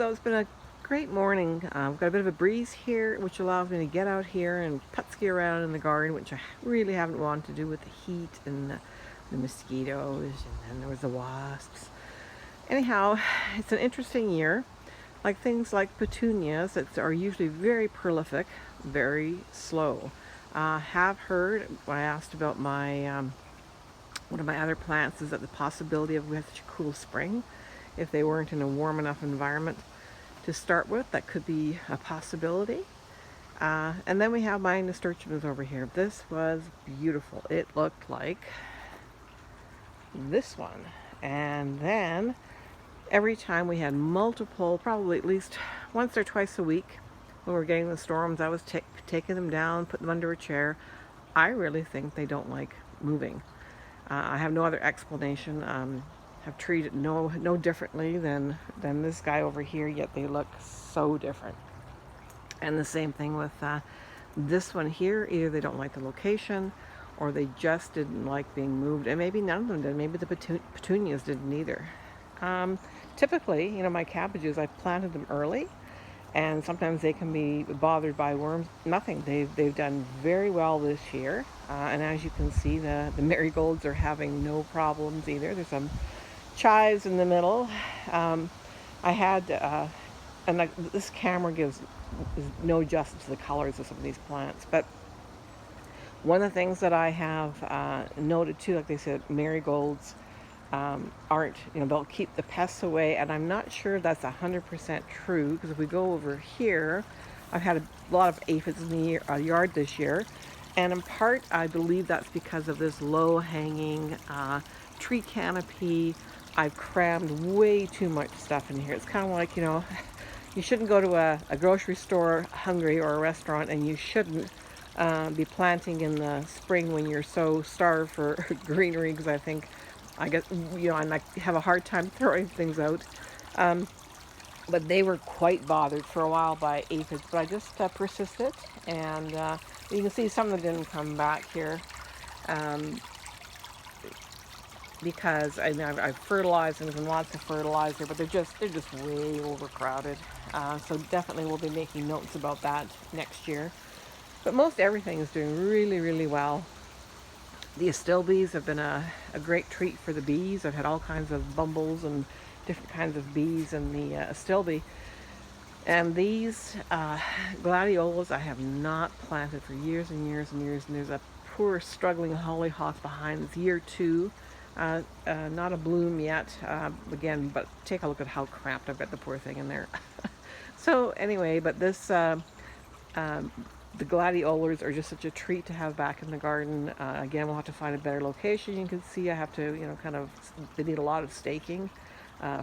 So it's been a great morning. I've got a bit of a breeze here, which allows me to get out here and putski around in the garden, which I really haven't wanted to do with the heat and the mosquitoes, and then there was the wasps. Anyhow, it's an interesting year. Like things like petunias that are usually very prolific, very slow. Have heard when I asked about my one of my other plants is that the possibility of we have such a cool spring, if they weren't in a warm enough environment to start with, that could be a possibility. And then we have my nasturtiums over here. This was beautiful. It looked like this one. And then every time we had multiple, probably at least once or twice a week, when we were getting the storms, I was taking them down, putting them under a chair. I really think they don't like moving. I have no other explanation. Have treated no differently than this guy over here, yet they look so different. And the same thing with this one here. Either they don't like the location, or they just didn't like being moved, and maybe none of them did. Maybe the petunias didn't either. Typically, my cabbages, I planted them early, and sometimes they can be bothered by worms. Nothing. They've done very well this year, and as you can see, the marigolds are having no problems either. There's some chives in the middle. I had, this camera gives no justice to the colors of some of these plants, but one of the things that I have noted too, like they said, marigolds aren't, they'll keep the pests away, and I'm not sure that's 100% true, because if we go over here, I've had a lot of aphids in the yard this year, and in part I believe that's because of this low-hanging tree canopy. I've crammed way too much stuff in here. It's kind of like, you shouldn't go to a grocery store hungry, or a restaurant, and you shouldn't be planting in the spring when you're so starved for greenery, because I guess, I might have a hard time throwing things out. But they were quite bothered for a while by aphids, but I just persisted, and you can see some of them didn't come back here. Because I've fertilized, and there's been lots of fertilizer, but they're just way overcrowded. So definitely we'll be making notes about that next year. But most everything is doing really, really well. The astilbes have been a great treat for the bees. I've had all kinds of bumbles and different kinds of bees in the astilbe. And these gladiolas I have not planted for years and years and years, and there's a poor struggling hollyhock behind. It's year 2. Not a bloom yet, again, but take a look at how cramped I've got the poor thing in there. So anyway, but this, the gladiolas are just such a treat to have back in the garden. Again, we'll have to find a better location. You can see I have to, they need a lot of staking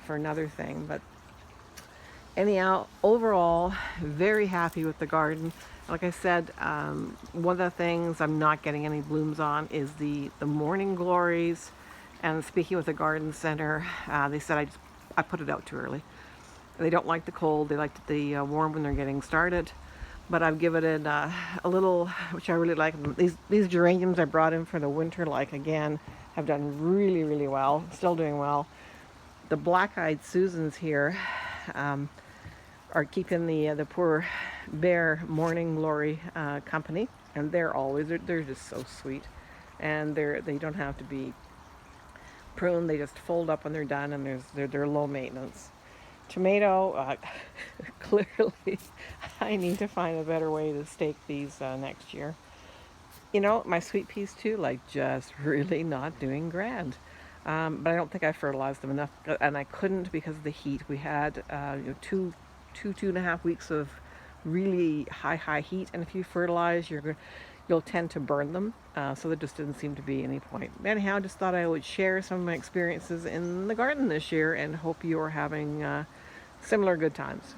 for another thing. But anyhow, overall, very happy with the garden. Like I said, one of the things I'm not getting any blooms on is the morning glories. And speaking with the garden center, they said I put it out too early. They don't like the cold. They like the warm when they're getting started. But I've given it a little, which I really like. These geraniums I brought in for the winter, again, have done really, really well. Still doing well. The black-eyed Susans here are keeping the poor bare morning glory company, and they're just so sweet, and they don't have to be pruned. They just fold up when they're done, and they're low maintenance. Tomato, clearly I need to find a better way to stake these next year. My sweet peas too, just really not doing grand. But I don't think I fertilized them enough, and I couldn't because of the heat. We had 2.5 weeks of really high heat, and if you fertilize, you'll tend to burn them. So there just didn't seem to be any point. Anyhow, just thought I would share some of my experiences in the garden this year, and hope you're having similar good times.